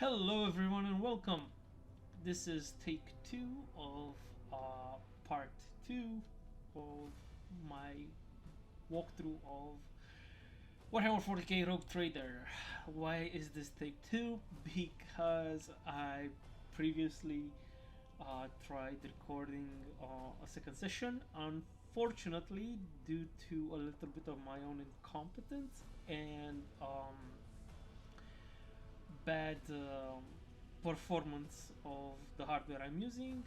Hello everyone and welcome. This is take 2 of part 2 of my walkthrough of Warhammer 40k Rogue Trader. Why is this take 2? Because I previously tried recording a second session. Unfortunately, due to a little bit of my own incompetence and bad performance of the hardware I'm using.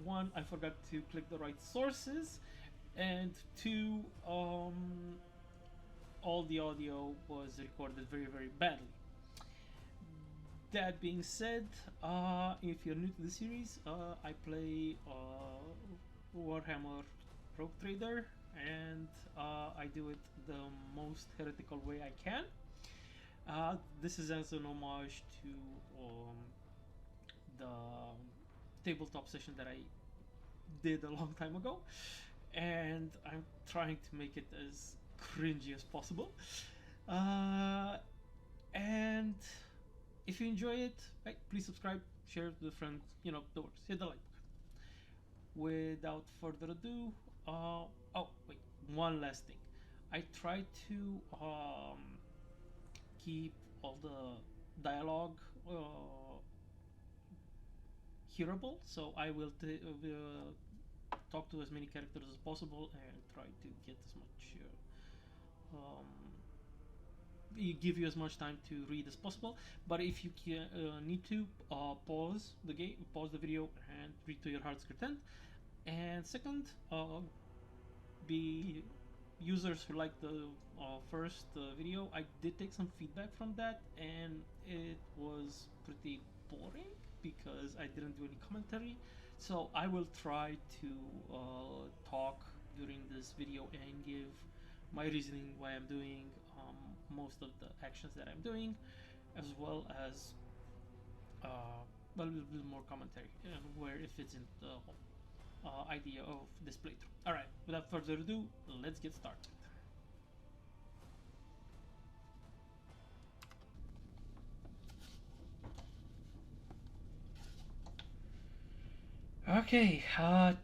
One, I forgot to click the right sources, and two, all the audio was recorded very, very badly. That being said, if you're new to the series, I play Warhammer Rogue Trader, and I do it the most heretical way I can. This is as an homage to the tabletop session that I did a long time ago, and I'm trying to make it as cringy as possible. And if you enjoy it, hey, please subscribe, share it with a friend, the works, hit the like button. Without further ado, oh wait, one last thing. I try to keep all the dialogue hearable, so I will talk to as many characters as possible and try to get as much give you as much time to read as possible. But if you need to, pause the video and read to your heart's content. And second, be users who liked the first video, I did take some feedback from that, and it was pretty boring because I didn't do any commentary. So I will try to talk during this video and give my reasoning why I'm doing most of the actions that I'm doing, as well as a little bit more commentary and where it fits in the whole idea of this playthrough. Alright, without further ado, let's get started. Okay,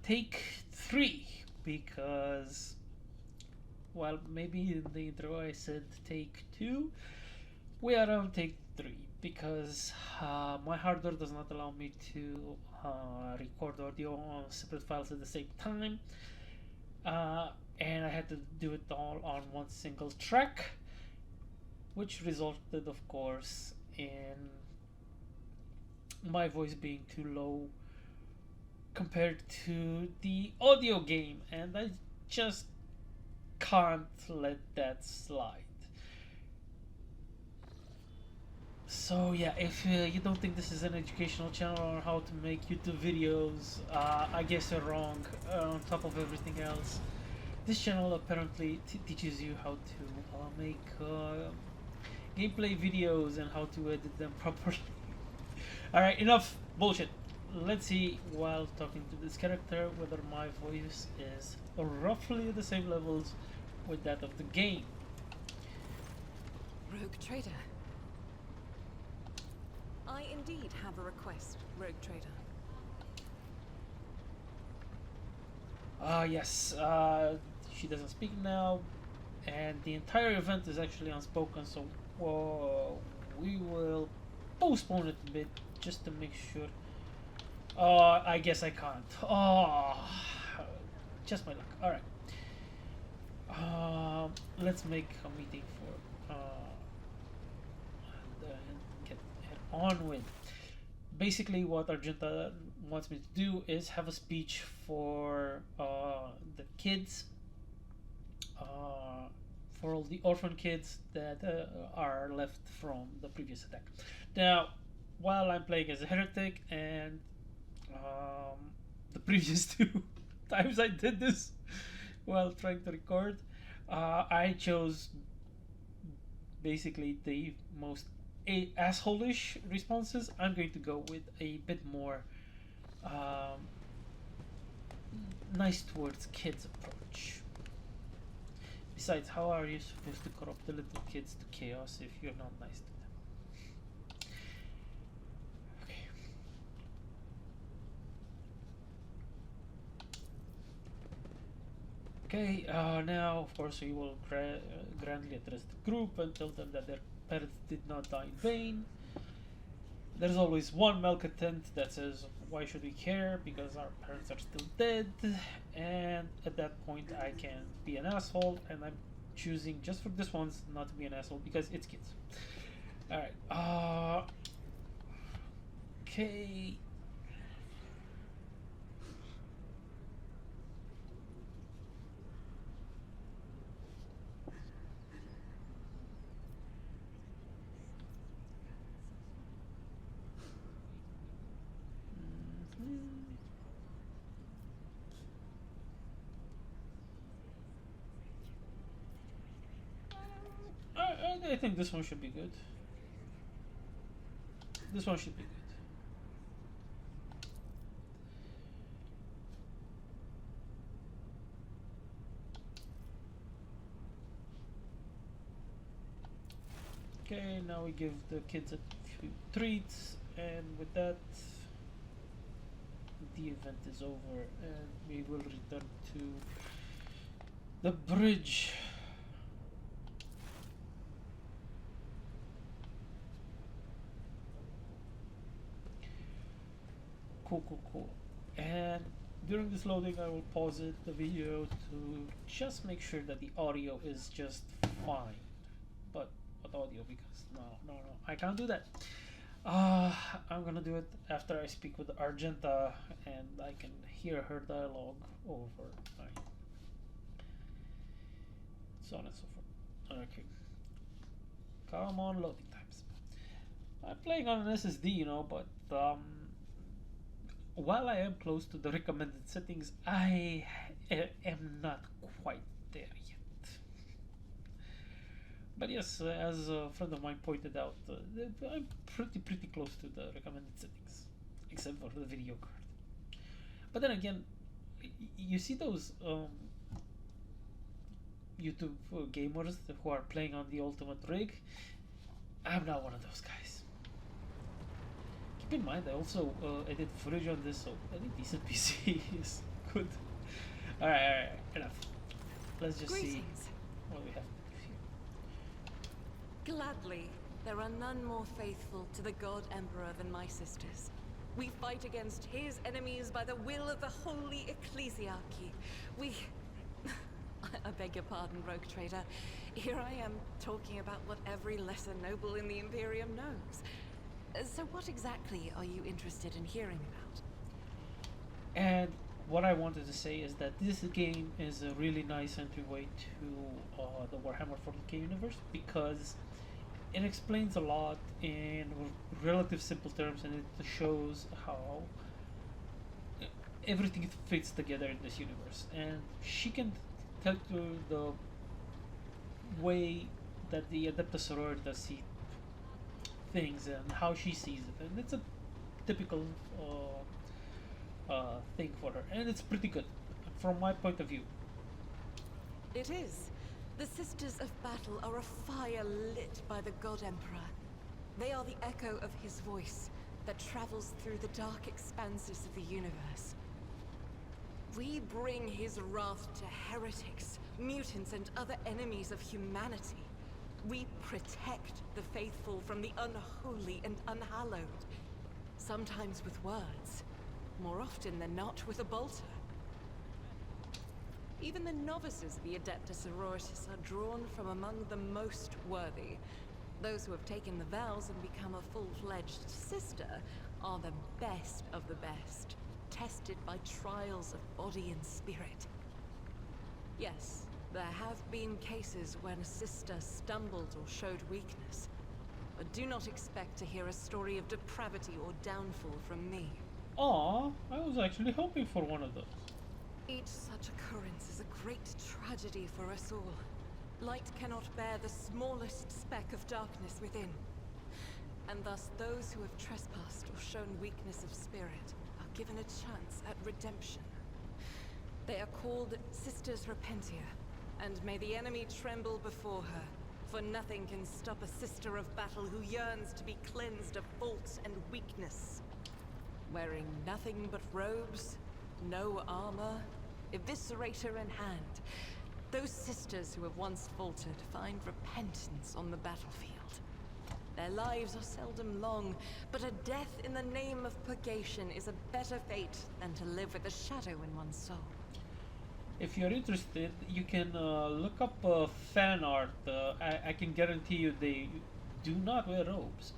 take 3, because, well, maybe in the intro I said take 2. We are on take 3 because my hardware does not allow me to record audio on separate files at the same time, and I had to do it all on one single track, which resulted, of course, in my voice being too low compared to the audio game, and I just can't let that slide. So yeah, if you don't think this is an educational channel on how to make YouTube videos, I guess you're wrong. On top of everything else, this channel apparently teaches you how to make gameplay videos and how to edit them properly. Alright, enough bullshit. Let's see, while talking to this character, whether my voice is roughly the same levels with that of the game. Rogue Trader. I indeed have a request, Rogue Trader. Yes, she doesn't speak now, and the entire event is actually unspoken, so we will postpone it a bit just to make sure. I guess I can't. Just my luck. Alright. Let's make a meeting for and get it on with. Basically, what Argenta wants me to do is have a speech for the kids, for all the orphan kids that are left from the previous attack. Now, while I'm playing as a heretic, and the previous 2 times I did this while trying to record, I chose basically the most asshole-ish responses. I'm going to go with a bit more nice towards kids approach. Besides, how are you supposed to corrupt the little kids to chaos if you're not nice to them? Okay, now of course we will grandly address the group and tell them that their parents did not die in vain. There's always one malcontent that says, why should we care, because our parents are still dead. And at that point I can be an asshole, and I'm choosing just for this once not to be an asshole because it's kids. Alright, okay. I think this one should be good. This one should be good. Okay, now we give the kids a few treats, and with that, the event is over, and we will return to the bridge. Cool. And during this loading, I will pause the video to just make sure that the audio is just fine. But what audio? Because no, I can't do that. I'm gonna do it after I speak with Argenta and I can hear her dialogue over. Right. So on and so forth. Okay. Come on, loading times. I'm playing on an SSD, but while I am close to the recommended settings, I am not quite there yet. But yes, as a friend of mine pointed out, I'm pretty close to the recommended settings, except for the video card. But then again, you see those YouTube gamers who are playing on the ultimate rig. I'm not one of those guys. Keep in mind, I also edit footage on this, so any decent PC is good. Alright, enough. Let's just see what we have here. Gladly, there are none more faithful to the God Emperor than my sisters. We fight against his enemies by the will of the Holy Ecclesiarchy. We... I beg your pardon, Rogue Trader. Here I am, talking about what every lesser noble in the Imperium knows. So what exactly are you interested in hearing about? And what I wanted to say is that this game is a really nice entryway to the Warhammer 40k universe, because it explains a lot in relative simple terms, and it shows how everything fits together in this universe. And she can tell you the way that the Adeptus Sororita see things and how she sees it, and it's a typical thing for her, and it's pretty good from my point of view. It is. The Sisters of Battle are a fire lit by the God Emperor. They are the echo of his voice that travels through the dark expanses of the universe. We bring his wrath to heretics, mutants, and other enemies of humanity. We protect the faithful from the unholy and unhallowed. Sometimes with words, more often than not with a bolter. Even the novices of the Adeptus Sororitas are drawn from among the most worthy. Those who have taken the vows and become a full-fledged sister are the best of the best, tested by trials of body and spirit. Yes, there have been cases when a sister stumbled or showed weakness, but do not expect to hear a story of depravity or downfall from me. Aw, I was actually hoping for one of those. Each such occurrence is a great tragedy for us all. Light cannot bear the smallest speck of darkness within. And thus those who have trespassed or shown weakness of spirit are given a chance at redemption. They are called Sisters Repentia, and may the enemy tremble before her, for nothing can stop a sister of battle who yearns to be cleansed of fault and weakness. Wearing nothing but robes, no armor, eviscerator in hand. Those sisters who have once faltered find repentance on the battlefield. Their lives are seldom long, but a death in the name of purgation is a better fate than to live with a shadow in one's soul. If you're interested, you can look up fan art. I can guarantee you they do not wear robes.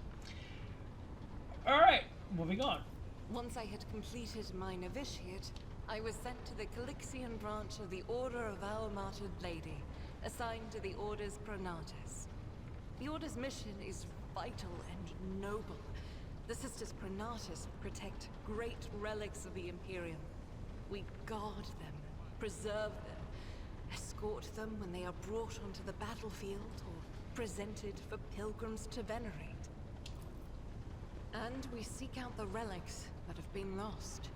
Alright, moving on. Once I had completed my novitiate, I was sent to the Calixian branch of the Order of Our Martyred Lady, assigned to the Order's Pronatus. The Order's mission is vital and noble. The Sisters Pronatus protect great relics of the Imperium. We guard them, preserve them, escort them when they are brought onto the battlefield or presented for pilgrims to venerate. And we seek out the relics that have been lost.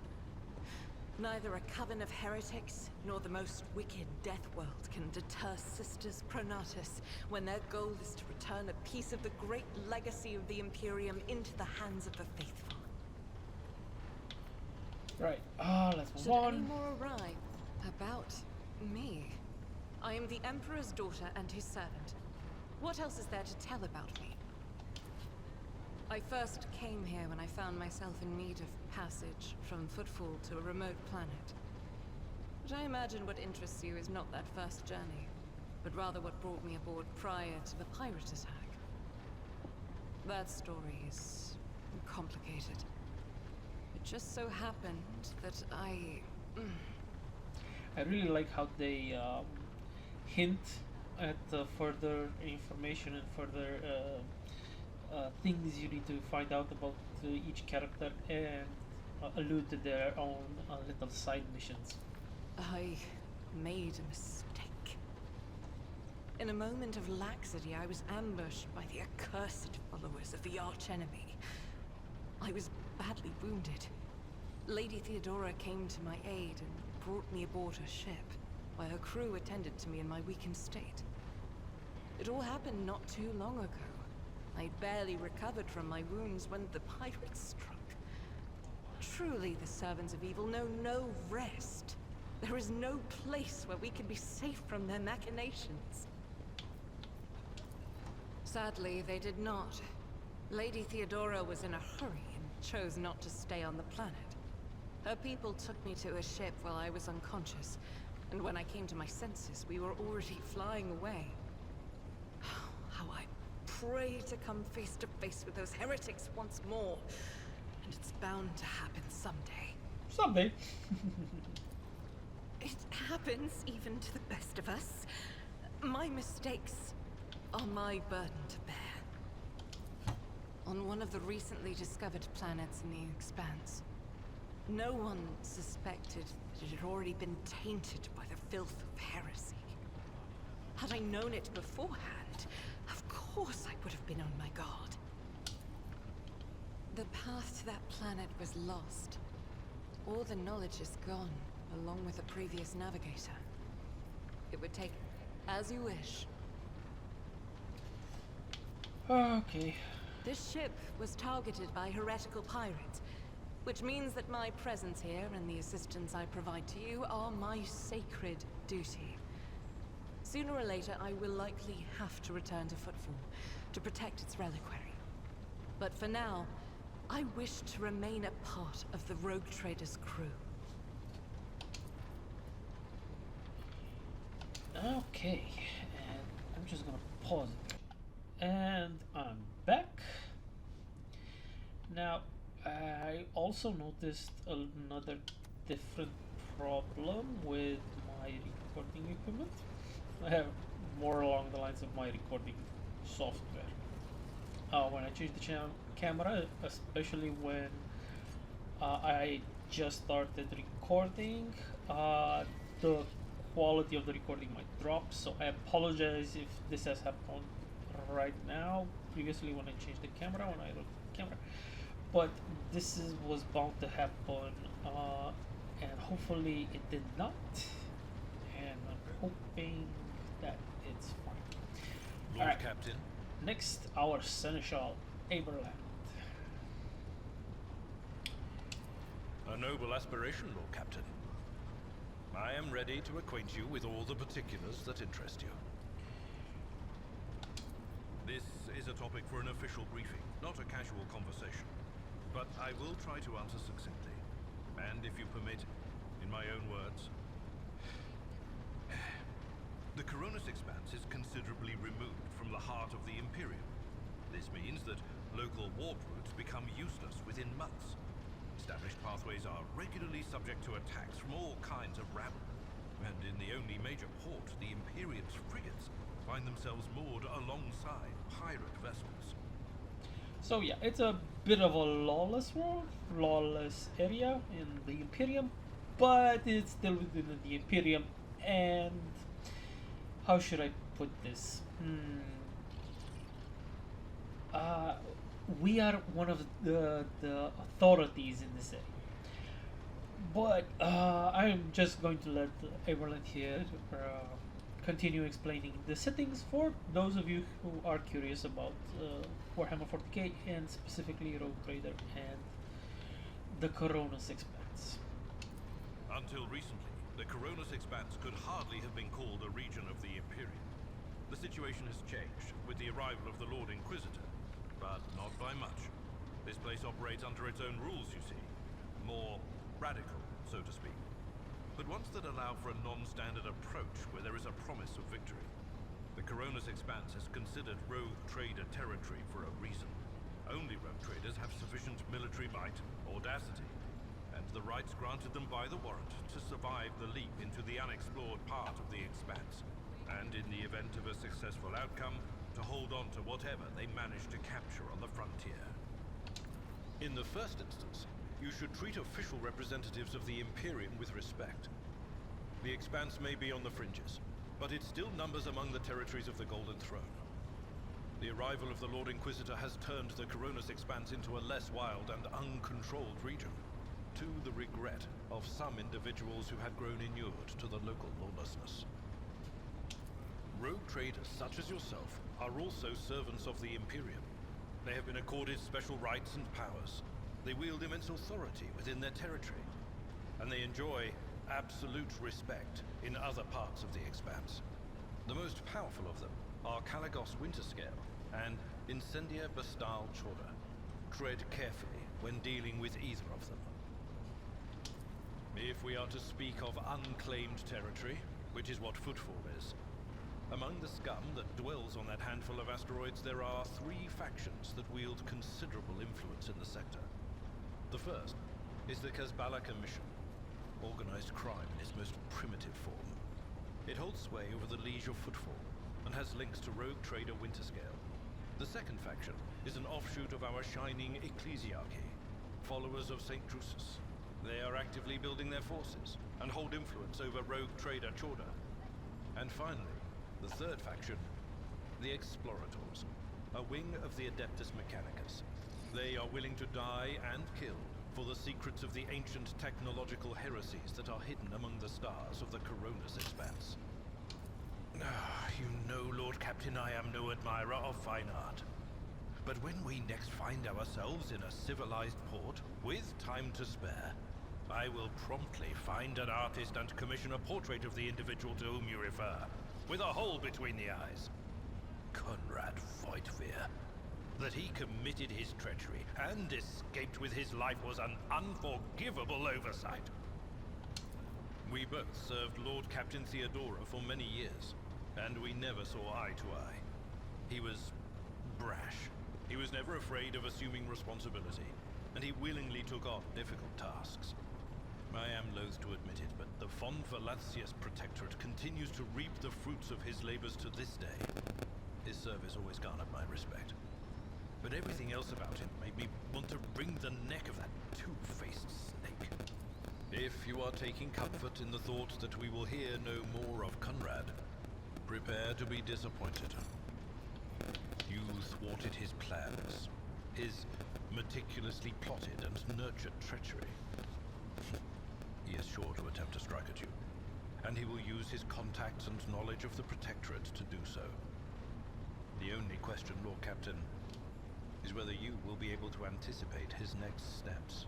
Neither a coven of heretics nor the most wicked death world can deter Sisters Pronatus when their goal is to return a piece of the great legacy of the Imperium into the hands of the faithful. Right, let's move Should on. any more arrive about me? I am the Emperor's daughter and his servant. What else is there to tell about me? I first came here when I found myself in need of passage from Footfall to a remote planet. But I imagine what interests you is not that first journey, but rather what brought me aboard prior to the pirate attack. That story is complicated. It just so happened that I really like how they hint at further information and further things you need to find out about each character and allude to their own little side missions. I made a mistake. In a moment of laxity, I was ambushed by the accursed followers of the archenemy. I was badly wounded. Lady Theodora came to my aid and brought me aboard her ship, while her crew attended to me in my weakened state. It all happened not too long ago. I'd barely recovered from my wounds when the pirates struck. Truly, the servants of evil know no rest. There is no place where we can be safe from their machinations. Sadly, they did not. Lady Theodora was in a hurry and chose not to stay on the planet. Her people took me to a ship while I was unconscious, and when I came to my senses, we were already flying away. How I pray to come face to face with those heretics once more. And it's bound to happen someday. Someday. It happens even to the best of us. My mistakes are my burden to bear. On one of the recently discovered planets in the Expanse, no one suspected that it had already been tainted by the filth of heresy. Had I known it beforehand, of course I would have been on my guard. The path to that planet was lost. All the knowledge is gone, along with the previous navigator. It would take as you wish. Okay. This ship was targeted by heretical pirates, which means that my presence here and the assistance I provide to you are my sacred duty. Sooner or later, I will likely have to return to Footfall to protect its reliquary. But for now, I wish to remain a part of the Rogue Trader's crew. Okay, and I'm just gonna pause it. And I'm back. Now, I also noticed another different problem with my recording equipment. I have more along the lines of my recording software. When I change the camera, especially when I just started recording, the quality of the recording might drop, so I apologize if this has happened right now. Previously, when I changed the camera, when I wrote the camera, but this was bound to happen, and hopefully it did not. And I'm hoping that it's fine. Lord Captain. Next, our Seneschal Aberland. A noble aspiration, Lord Captain. I am ready to acquaint you with all the particulars that interest you. This is a topic for an official briefing, not a casual conversation. But I will try to answer succinctly. And if you permit, in my own words. The Coronis Expanse is considerably removed from the heart of the Imperium. This means that local warp routes become useless within months. Established pathways are regularly subject to attacks from all kinds of rabble. And in the only major port, the Imperium's frigates find themselves moored alongside pirate vessels. So yeah, it's a bit of a lawless world, lawless area in the Imperium, but it's still within the Imperium. And how should I put this? We are one of the authorities in this area. But I'm just going to let everyone here continue explaining the settings for those of you who are curious about Warhammer 40k and specifically Rogue Trader and the Coronis Expanse. Until recently, the Coronis Expanse could hardly have been called a region of the Imperium. The situation has changed with the arrival of the Lord Inquisitor, but not by much. This place operates under its own rules, you see. More radical, so to speak. But ones that allow for a non-standard approach where there is a promise of victory. The Coronis Expanse is considered rogue trader territory for a reason. Only rogue traders have sufficient military might, audacity, and the rights granted them by the warrant to survive the leap into the unexplored part of the Expanse, and in the event of a successful outcome, to hold on to whatever they manage to capture on the frontier. In the first instance, you should treat official representatives of the Imperium with respect. The Expanse may be on the fringes, but it still numbers among the territories of the Golden Throne. The arrival of the Lord Inquisitor has turned the Coronis Expanse into a less wild and uncontrolled region, to the regret of some individuals who had grown inured to the local lawlessness. Rogue traders such as yourself are also servants of the Imperium. They have been accorded special rights and powers. They wield immense authority within their territory, and they enjoy absolute respect in other parts of the Expanse. The most powerful of them are Kalagos Winterscale and Incendia Bastal Chorda. Tread carefully when dealing with either of them. If we are to speak of unclaimed territory, which is what Footfall is, among the scum that dwells on that handful of asteroids, there are 3 factions that wield considerable influence in the sector. The first is the Kazbala Commission, organized crime in its most primitive form. It holds sway over the Liege of Footfall, and has links to rogue trader Winterscale. The second faction is an offshoot of our shining ecclesiarchy, followers of St. Drusus. They are actively building their forces, and hold influence over rogue trader Chorda. And finally, the third faction, the Explorators, a wing of the Adeptus Mechanicus. They are willing to die and kill for the secrets of the ancient technological heresies that are hidden among the stars of the Coronis Expanse. You know, Lord Captain, I am no admirer of fine art. But when we next find ourselves in a civilized port, with time to spare, I will promptly find an artist and commission a portrait of the individual to whom you refer, with a hole between the eyes. Conrad Voigtveer. That he committed his treachery and escaped with his life was an unforgivable oversight. We both served Lord Captain Theodora for many years, and we never saw eye to eye. He was brash. He was never afraid of assuming responsibility, and he willingly took on difficult tasks. I am loath to admit it, but the Von Valancius Protectorate continues to reap the fruits of his labors to this day. His service always garnered my respect. But everything else about him made me want to wring the neck of that two-faced snake. If you are taking comfort in the thought that we will hear no more of Conrad, prepare to be disappointed. You thwarted his plans, his meticulously plotted and nurtured treachery. He is sure to attempt to strike at you, and he will use his contacts and knowledge of the Protectorate to do so. The only question, Lord Captain, is whether you will be able to anticipate his next steps.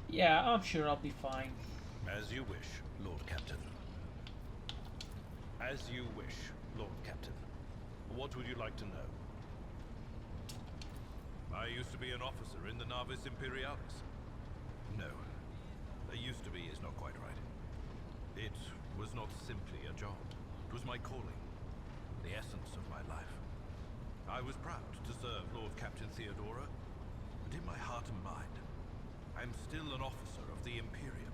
Yeah, I'm sure I'll be fine. As you wish. Lord Captain. As you wish, Lord Captain. What would you like to know? I used to be an officer in the Navis Imperialis. No. Used to be is not quite right. It was not simply a job. It was my calling. The essence of my life. I was proud to serve Lord Captain Theodora, but in my heart and mind, I'm still an officer of the Imperium.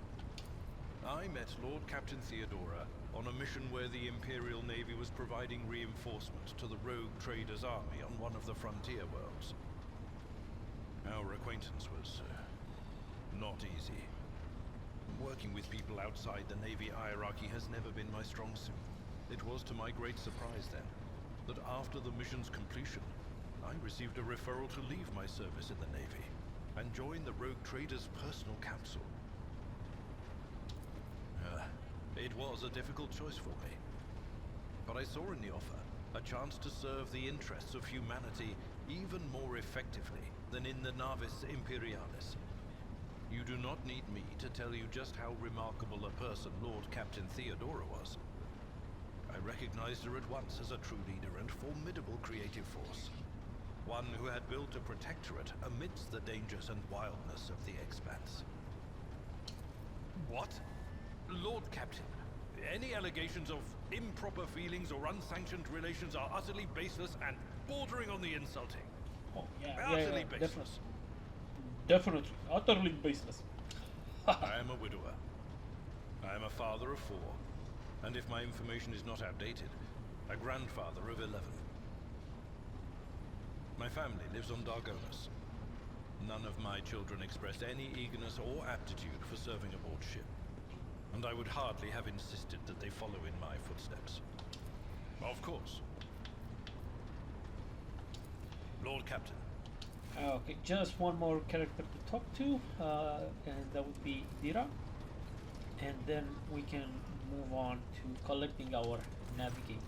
I met Lord Captain Theodora on a mission where the Imperial Navy was providing reinforcement to the rogue traders' army on one of the frontier worlds. Our acquaintance was not easy. Working with people outside the Navy hierarchy has never been my strong suit. It was to my great surprise then, that after the mission's completion, I received a referral to leave my service in the Navy and join the rogue traders' personal council. It was a difficult choice for me. But I saw in the offer a chance to serve the interests of humanity even more effectively than in the Navis Imperialis. You do not need me to tell you just how remarkable a person Lord Captain Theodora was. I recognized her at once as a true leader and formidable creative force. One who had built a protectorate amidst the dangers and wildness of the expanse. What? Lord Captain, any allegations of improper feelings or unsanctioned relations are utterly baseless and bordering on the insulting. Oh, Utterly baseless. Definitely. Utterly baseless. I am a widower. I am a father of 4. And if my information is not outdated, a grandfather of 11. My family lives on Dargonus. None of my children expressed any eagerness or aptitude for serving aboard ship. And I would hardly have insisted that they follow in my footsteps. Of course. Lord Captain. Okay, just one more character to talk to, and that would be Dira. And then we can move on to collecting our navigator.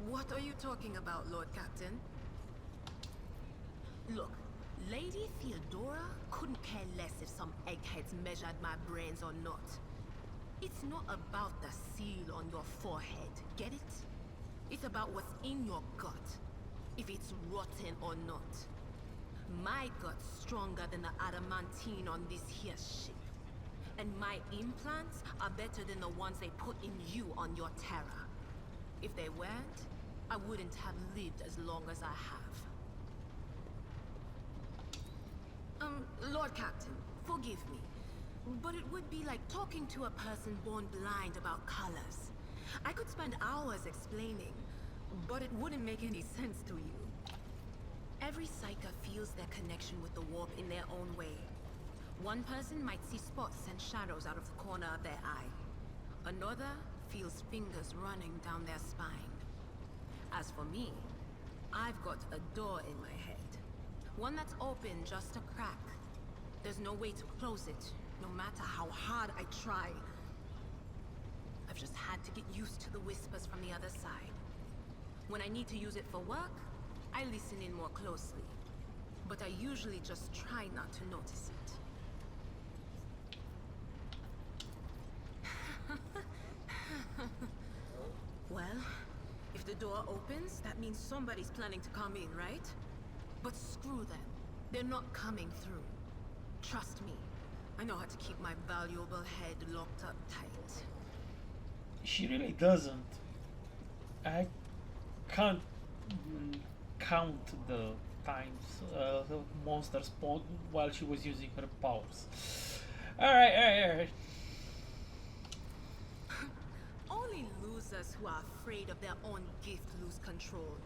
What are you talking about, Lord Captain? Look, Lady Theodora couldn't care less if some eggheads measured my brains or not. It's not about the seal on your forehead, get it? It's about what's in your gut, if it's rotten or not. My gut's stronger than the adamantine on this here ship. And my implants are better than the ones they put in you on your Terra. If they weren't, I wouldn't have lived as long as I have. Lord Captain, forgive me, but it would be like talking to a person born blind about colors. I could spend hours explaining, but it wouldn't make any sense to you. Every Psyker feels their connection with the warp in their own way. One person might see spots and shadows out of the corner of their eye. Another feels fingers running down their spine. As for me, I've got a door in my head. One that's open just a crack. There's no way to close it, no matter how hard I try. I've just had to get used to the whispers from the other side. When I need to use it for work, I listen in more closely. But I usually just try not to notice it. Well, if the door opens, that means somebody's planning to come in, right? But screw them. They're not coming through. Trust me, I know how to keep my valuable head locked up tight. She really doesn't. I can't count the times the monster spawned while she was using her powers. Alright. Only losers who are afraid of their own gift lose control.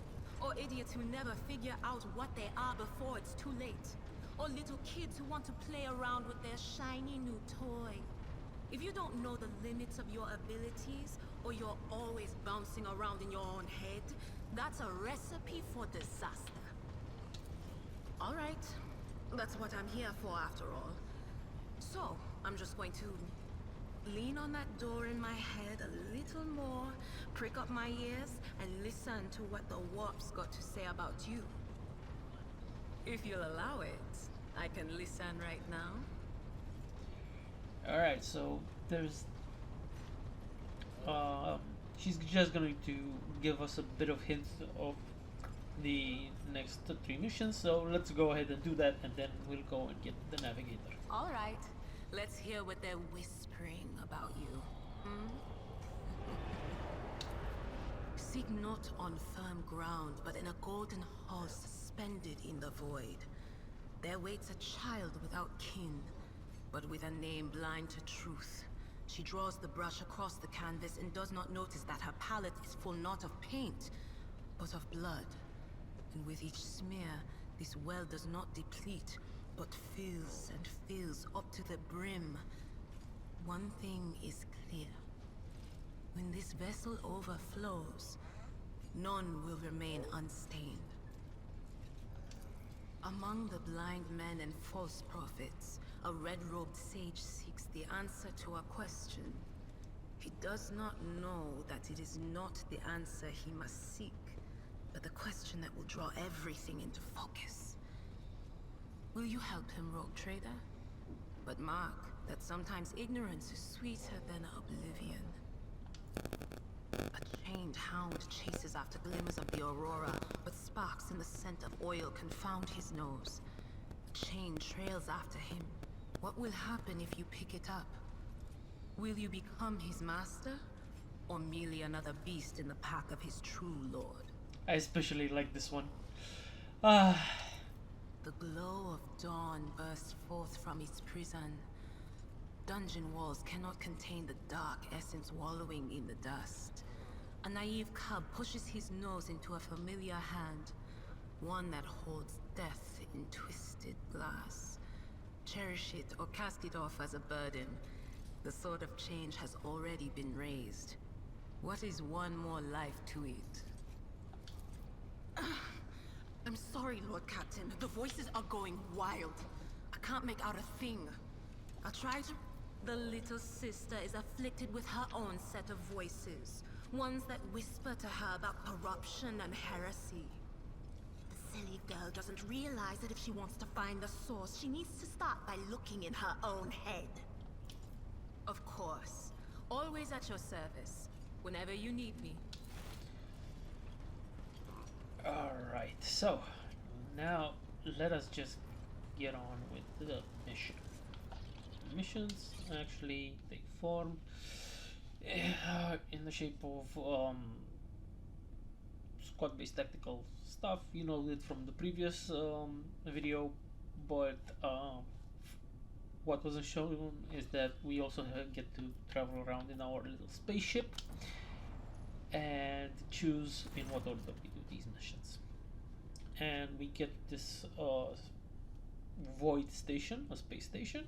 Or idiots who never figure out what they are before it's too late. Or little kids who want to play around with their shiny new toy. If you don't know the limits of your abilities, or you're always bouncing around in your own head, that's a recipe for disaster. Alright, that's what I'm here for after all. So, I'm just going to lean on that door in my head a little more, prick up my ears, and listen to what the warp's got to say about you. If you'll allow it. I can listen right now. Alright, so there's she's just going to give us a bit of hint of the next 3 missions, so let's go ahead and do that, and then we'll go and get the navigator. All right, let's hear what they're whispering about you. Seek not on firm ground, but in a golden hall suspended in the void. There waits a child without kin, but with a name blind to truth. She draws the brush across the canvas and does not notice that her palette is full not of paint, but of blood. And with each smear, this well does not deplete, but fills and fills up to the brim. One thing is clear. When this vessel overflows, none will remain unstained. Among the blind men and false prophets, a red-robed sage seeks the answer to a question. He does not know that it is not the answer he must seek, but the question that will draw everything into focus. Will you help him, rogue trader? But mark that sometimes ignorance is sweeter than oblivion. A chained hound chases after glimmers of the aurora, but sparks in the scent of oil confound his nose. A chain trails after him. What will happen if you pick it up? Will you become his master, or merely another beast in the pack of his true lord? I especially like this one. The glow of dawn bursts forth from its prison. Dungeon walls cannot contain the dark essence wallowing in the dust. A naive cub pushes his nose into a familiar hand, one that holds death in twisted glass. Cherish it or cast it off as a burden. The sword of change has already been raised. What is one more life to it? I'm sorry, Lord Captain. The voices are going wild. I can't make out a thing. I'll try to... The little sister is afflicted with her own set of voices. Ones that whisper to her about corruption and heresy. The silly girl doesn't realize that if she wants to find the source, she needs to start by looking in her own head. Of course. Always at your service. Whenever you need me. Alright, so now let us just get on with the mission. Missions actually take form in the shape of squad-based tactical stuff. You know it from the previous video, but what wasn't shown is that we also get to travel around in our little spaceship and choose in what order we do these missions. And we get this void station, a space station,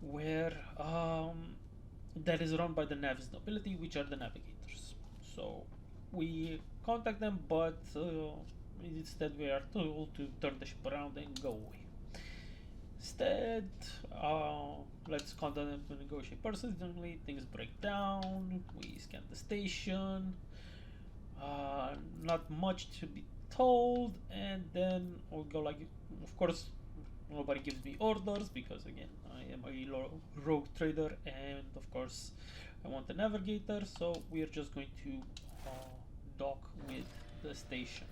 where that is run by the Navis nobility, which are the navigators. So we contact them, but instead we are told to turn the ship around and go away. Instead, let's contact them to negotiate personally. Things break down. We scan the station. Not much to be told, and then we'll go like. Of course, nobody gives me orders because again, I am a rogue trader, and of course, I want the navigator. So we are just going to dock with the station.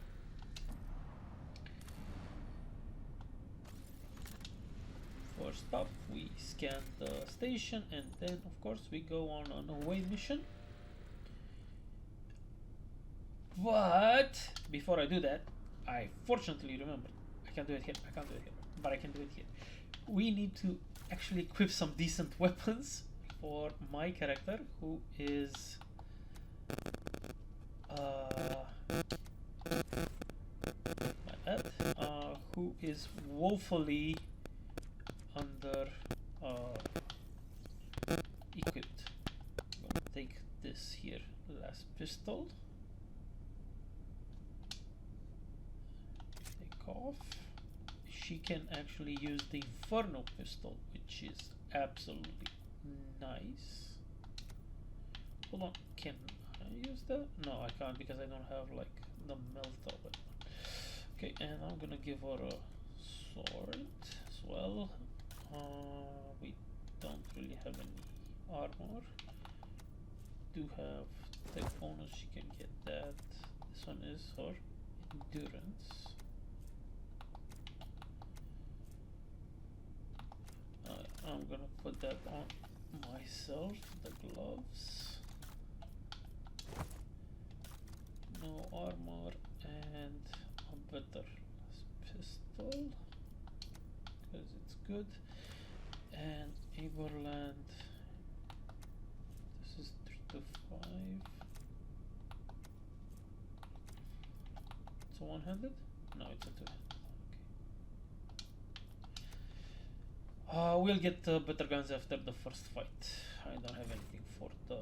First up, we scan the station, and then of course we go on an away mission. But before I do that, I fortunately remembered I can't do it here. But I can do it here. We need to actually equip some decent weapons for my character, who is who is woefully under equipped. I'm gonna take this here last pistol. Take off. She can actually use the Inferno pistol, which is absolutely nice. Hold on, can I use that? No, I can't because I don't have like the melt of it. Okay, and I'm gonna give her a sword as well. We don't really have any armor. Do have tech bonus, you can get that. This one is for endurance. I'm gonna put that on myself, the gloves. No armor and a better pistol because it's good. And Aberland, this is 3 to 5. It's a one-handed? No, it's a two-handed. Okay. We'll get better guns after the first fight. I don't have anything for the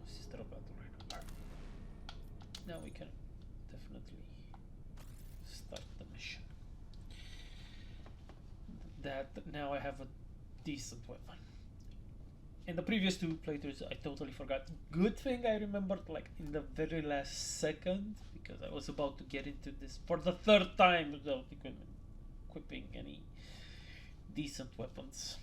Sister of Battle right now. Now we can definitely start the mission. That now I have a decent weapon. In the previous two playthroughs I totally forgot. Good thing I remembered like in the very last second, because I was about to get into this for the third time without equipping any decent weapons.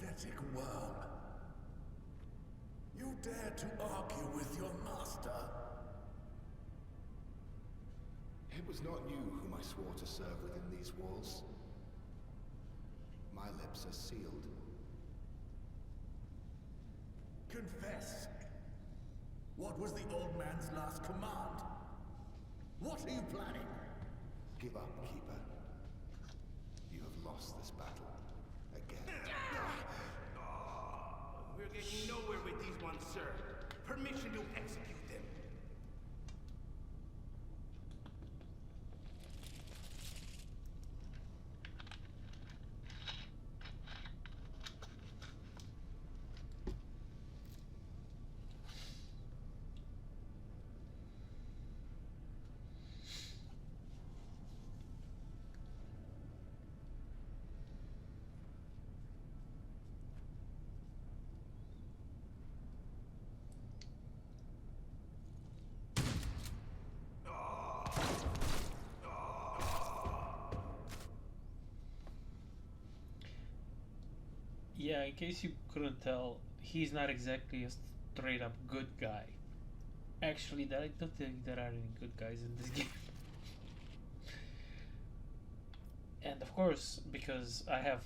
Pathetic worm. You dare to argue with your master? It was not you whom I swore to serve within these walls. My lips are sealed. Confess. What was the old man's last command? What are you planning? Give up, Keeper. You have lost this battle. Again. We're getting nowhere with these ones, sir. Permission to execute them. Yeah, in case you couldn't tell, he's not exactly a straight up good guy. Actually, I don't think there are any good guys in this game. And of course, because I have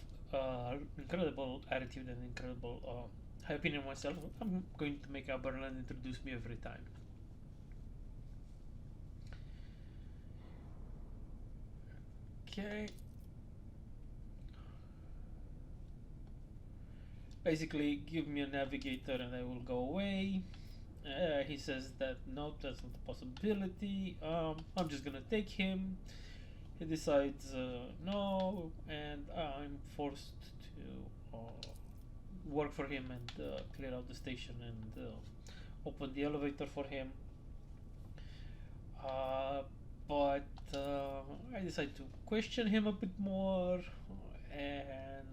incredible attitude and incredible high opinion of myself, I'm going to make Aberland introduce me every time. Okay. Basically, give me a navigator and I will go away. He says that no, that's not a possibility. I'm just gonna take him. He decides no, and I'm forced to work for him and clear out the station and open the elevator for him. But I decide to question him a bit more, and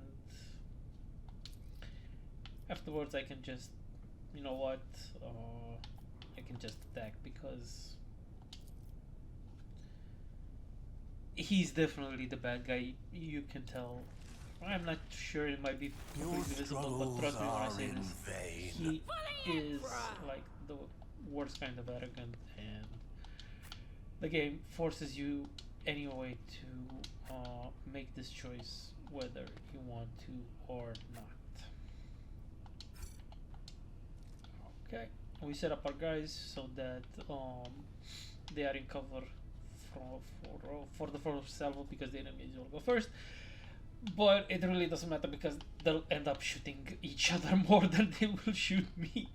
afterwards I can just, you know what, I can just attack because he's definitely the bad guy. You can tell. I'm not sure, it might be completely visible, but trust me when I say this. He is like the worst kind of arrogant, and the game forces you anyway to make this choice whether you want to or not. Okay, we set up our guys so that they are in cover for the first salvo because the enemies will go first. But it really doesn't matter because they'll end up shooting each other more than they will shoot me.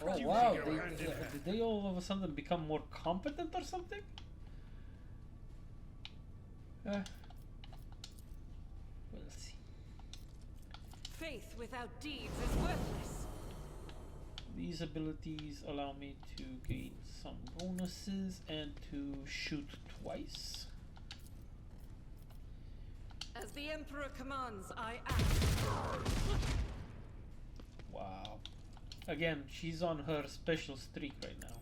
Oh wow, did they all of a sudden become more competent or something? We'll see. Faith without deeds is worthless. These abilities allow me to gain some bonuses and to shoot twice. As the Emperor commands, I act. Wow. Again, she's on her special streak right now.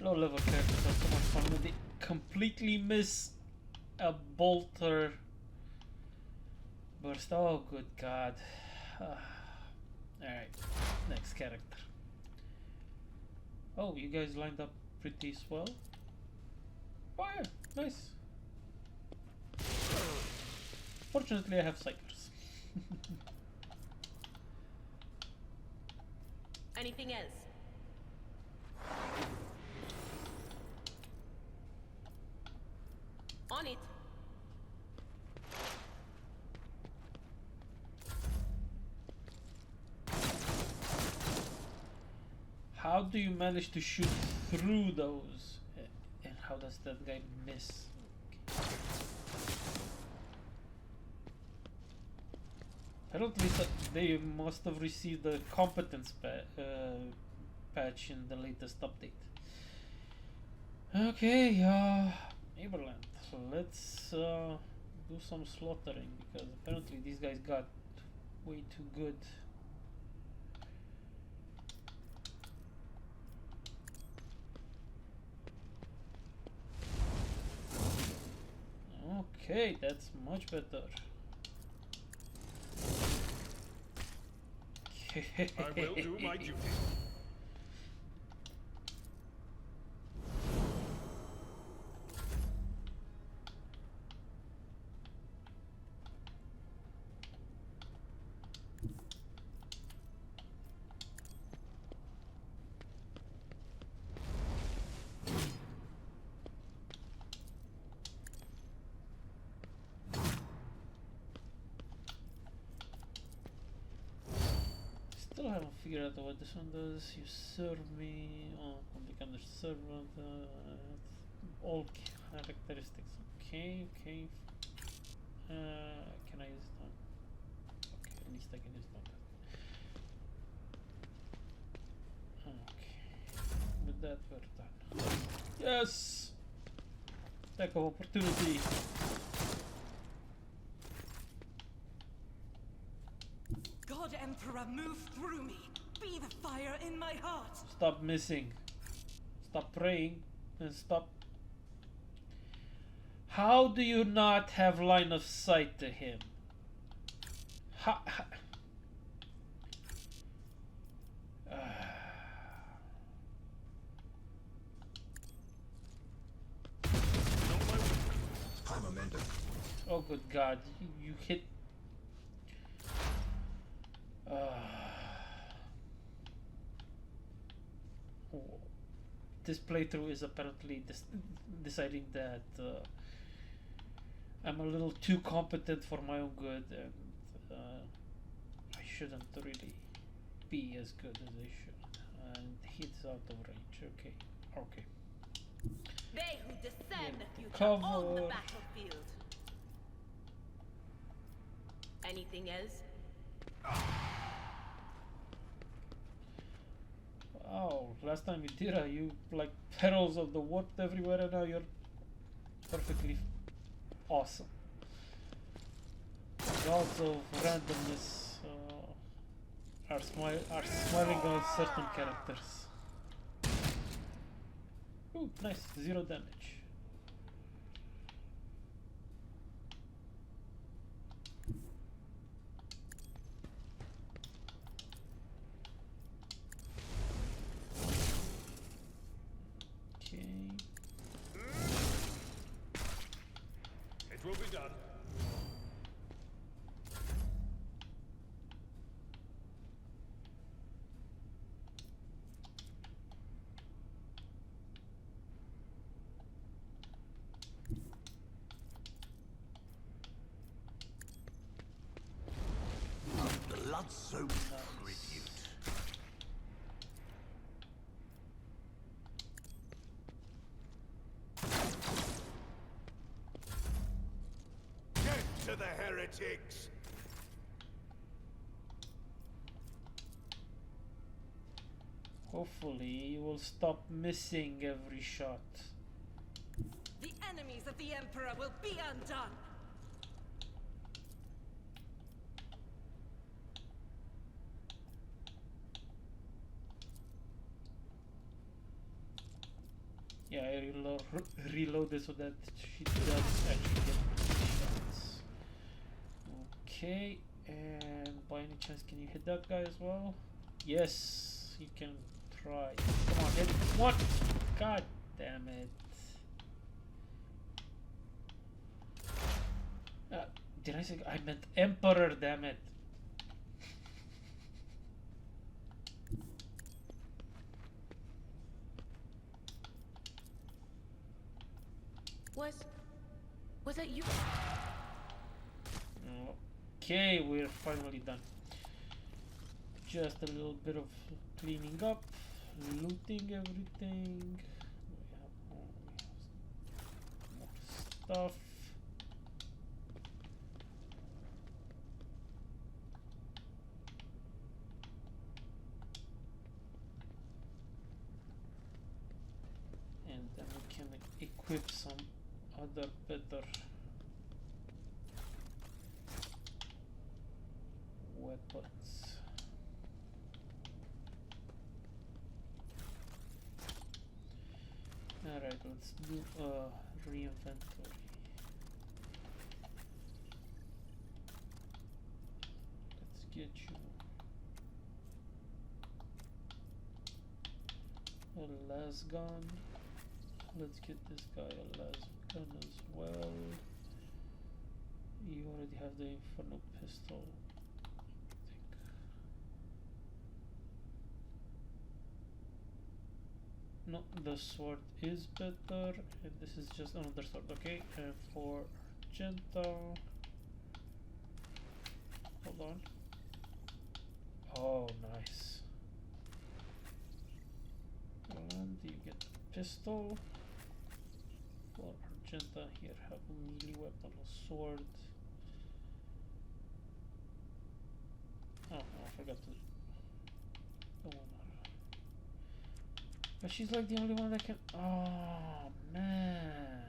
Low level characters are so much fun when they completely miss a bolter burst. Oh, good God. Alright, next character. Oh, you guys lined up pretty swell. Oh yeah, nice. Fortunately, I have psychers. Anything else? On it. How do you manage to shoot through those? And how does that guy miss? Okay. Apparently, they must have received the competence patch in the latest update. Okay, Aberland. So let's do some slaughtering because apparently these guys got way too good. Okay, that's much better. I will do my duty. Still haven't figured out what this one does. You serve me. Oh, I'll become the servant. All characteristics. Okay, okay. Can I use it on? Okay, at least I can use it on that. Okay. With that, we're done. Yes! Attack of opportunity. God Emperor, move through me. Be the fire in my heart. Stop missing. Stop praying and stop. How do you not have line of sight to him? Ha. I'm a mender. Oh good God! You hit. This playthrough is apparently deciding that I'm a little too competent for my own good, and I shouldn't really be as good as I should. And he's out of range. Okay, okay. They who discern the future Cover. own the battlefield. Anything else? Oh, last time you did it, you like perils of the warp everywhere, and now you're perfectly awesome. Gods of randomness are smiling on certain characters. Ooh, nice, 0 damage. It will be done. Blood-soaked tribute. to the heretics! Hopefully you will stop missing every shot. The enemies of the Emperor will be undone! Yeah, I reloaded so that she does actually get shots. Okay, and by any chance, can you hit that guy as well? Yes, you can try. Come on, hit it. What? God damn it. Did I say I meant Emperor? Damn it. Was that you? Okay, we're finally done. Just a little bit of cleaning up, looting everything. We have more stuff. And then we can equip some other better weapons. Alright, let's do re-inventory. Let's get you a las gun. Let's get this guy a las gun as well. You already have the Inferno pistol, I think. No, the sword is better, and this is just another sword. Okay, and for gentle, hold on. Oh, nice. And you get the pistol. For Argenta, here have a melee weapon, a sword. Oh, I forgot to. Don't wanna. But she's like the only one that can. Oh man.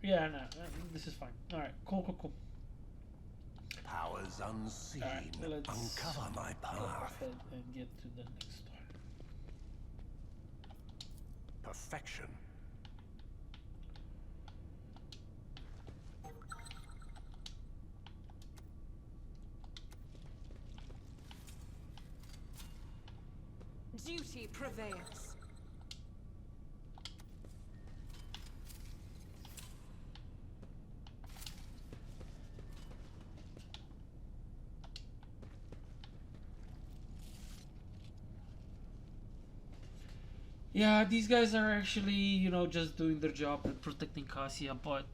Yeah, no, this is fine. All right, cool. Powers unseen, let's uncover my go path. ahead and get to the next one. Perfection. Duty prevails. Yeah, these guys are actually, just doing their job and protecting Cassia, but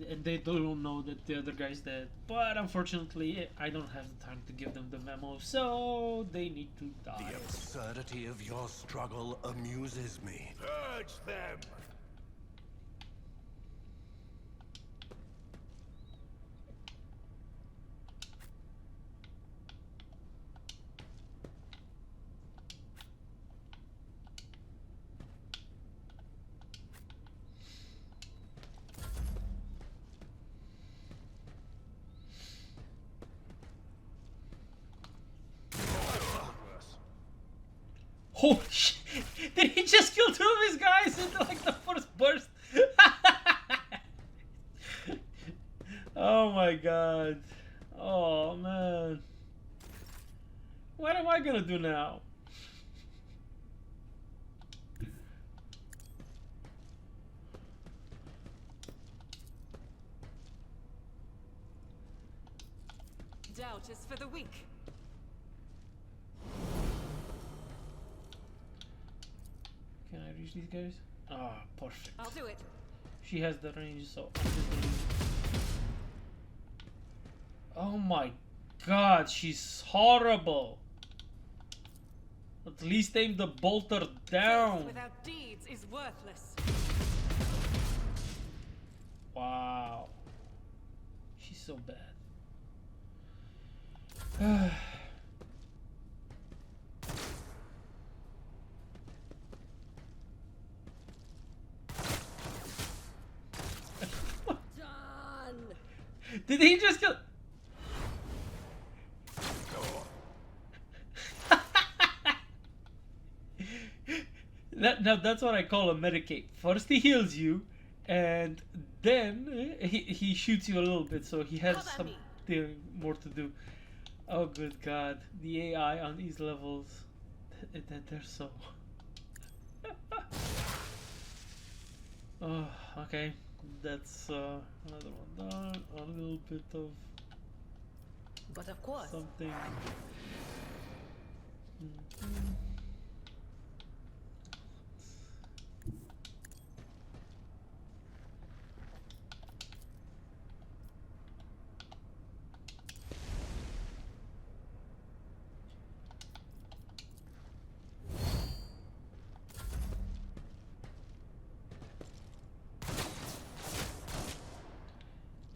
and they don't know that the other guy's dead. But unfortunately, I don't have the time to give them the memo, so they need to die. The absurdity of your struggle amuses me. Purge them! Holy shit! Did he just kill two of his guys in like the first burst? Oh my god. Oh man. What am I gonna do now? Doubt is for the weak. Can I reach these guys? Ah, perfect. I'll do it. She has the range, so I'm just gonna... Oh my god, she's horrible. At least aim the bolter Faith down. without deeds is worthless. Wow. She's so bad. Done. Did he just kill? Now that's what I call a medicate. First he heals you, and then he shoots you a little bit, so he has Cover me. something more to do. Oh good God, the AI on these levels, they're so. Oh, okay, that's another one done. A little bit of But of course. something.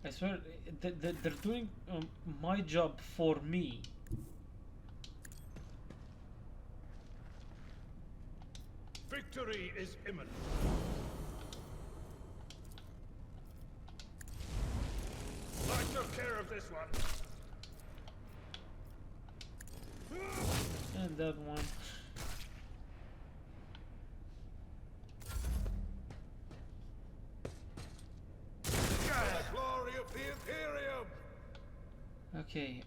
I swear, they're doing my job for me. Victory is imminent. I took care of this one. And that one. Glory of the Imperium! Okay,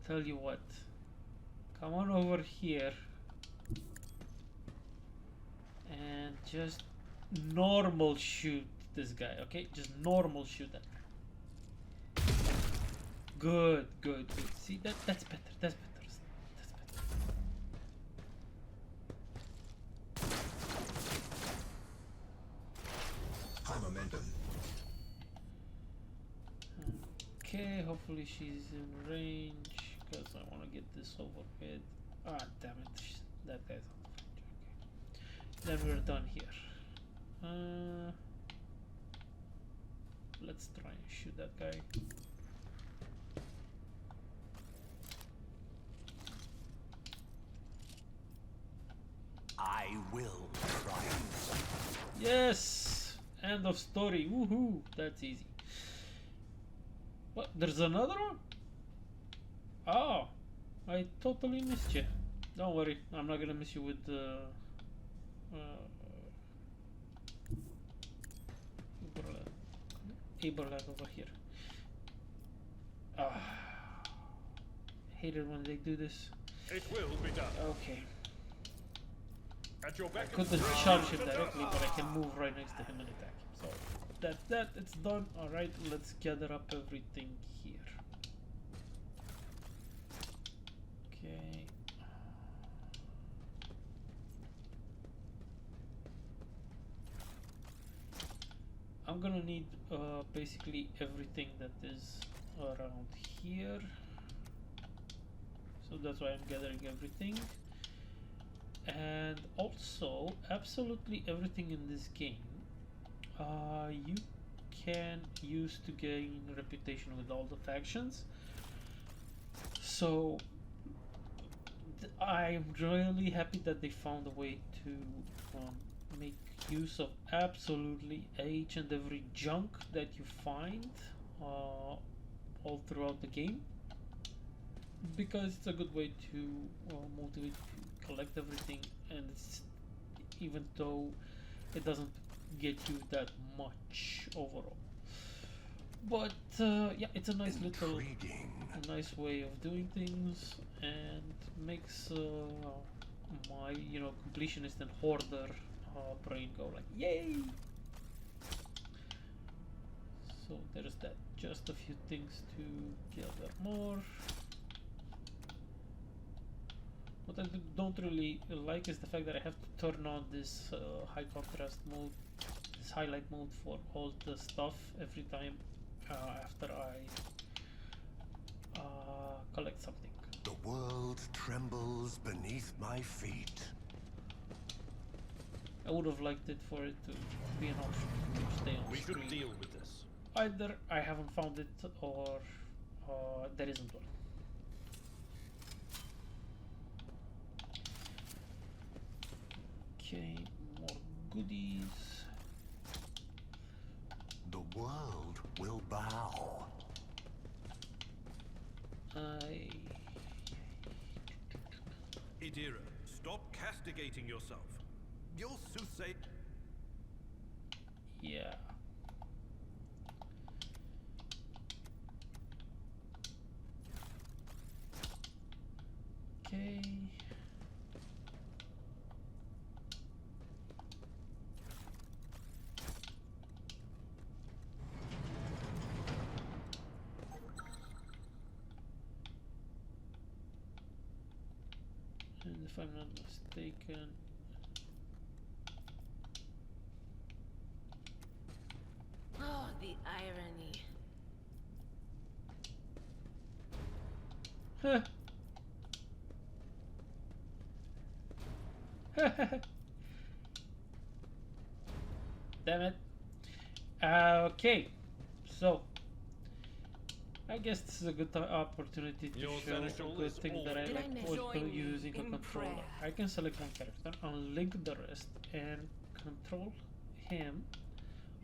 tell you what. Come on over here. And just normal shoot this guy, okay? Just normal shoot that guy. Good, good, good. See, that's better, that's better. That's better. High momentum. Okay, hopefully she's in range, because I want to get this over with. Ah, damn it. That guy's out of range. Okay. Then we're done here. Let's try and shoot that guy. I will triumph. Yes! End of story. Woohoo! That's easy. What? There's another one? Oh! I totally missed you. Don't worry, I'm not gonna miss you with the. Aberlag over here. Ah. Hate it when they do this. It will be done. Okay. At your beck I and couldn't call. charge him directly, but I can move right next to him and attack him. So that's that. It's done. All right. Let's gather up everything here. Okay. I'm gonna need basically everything that is around here. So that's why I'm gathering everything. And also, absolutely everything in this game you can use to gain reputation with all the factions. So I'm really happy that they found a way to make use of absolutely each and every junk that you find all throughout the game, because it's a good way to motivate to collect everything, and it's, even though it doesn't get you that much overall, but yeah, it's a nice little Intriguing. a nice way of doing things, and makes my completionist and hoarder brain go like yay. So there's that. Just a few things to gather more. What I don't really like is the fact that I have to turn on this high contrast mode, this highlight mode for all the stuff every time after I collect something. The world trembles beneath my feet. I would have liked it for it to be an option to stay on We screen. should deal with this. Either I haven't found it or there isn't one. Okay, more goodies. The world will bow. Idira, stop castigating yourself. Your soothsay... Yeah. Okay. And if I'm not mistaken, Oh, the irony. huh. Damn it. Okay, so I guess this is a good opportunity to Your show seneschal a good is thing that I always- like Then was join me using a in controller. prayer. I can select one character, unlink the rest, and control him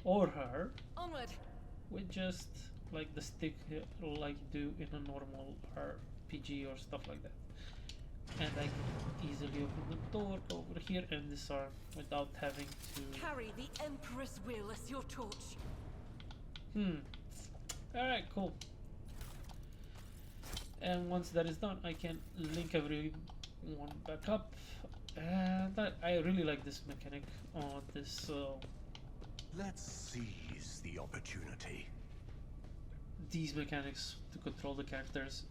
or her Onward! with just like the stick, like you do in a normal RPG or stuff like that. And I can easily open the door over here and disarm without having to. Carry the Emperor's will as your torch. Alright, cool. And once that is done, I can link everyone back up. And I really like this mechanic on this. Let's seize the opportunity. These mechanics to control the characters.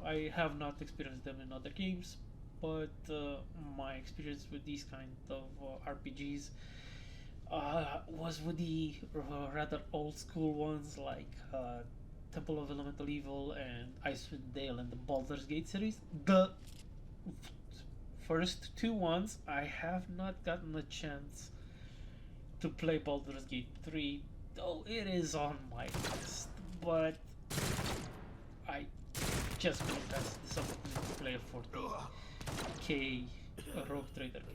I have not experienced them in other games, but my experience with these kind of RPGs was with the rather old school ones like Temple of Elemental Evil and Icewind Dale and the Baldur's Gate series. The first two ones I have not gotten a chance to play Baldur's Gate 3, though it is on my list, but I just couldn't pass this opportunity to play a 40k Rogue Trader game.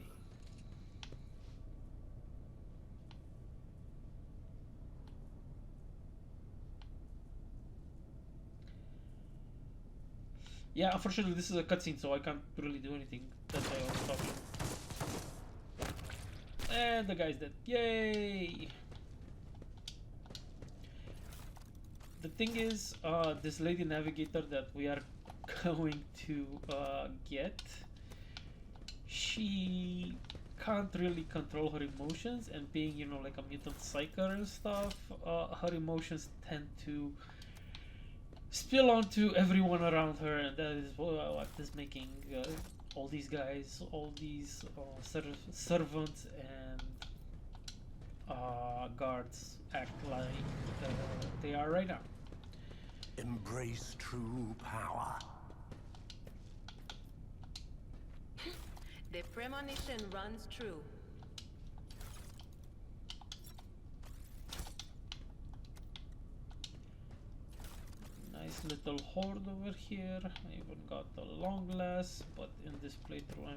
Yeah, unfortunately this is a cutscene, so I can't really do anything. That's why I was talking. And the guy's dead. Yay! The thing is, this lady navigator that we are going to get, she can't really control her emotions, and being, you know, like a mutant psyker and stuff, her emotions tend to spill onto everyone around her, and that is what is making all these guys, all these servants and guards act like they are right now. Embrace true power. The premonition runs true. Nice little horde over here. I even got a long glass, but in this playthrough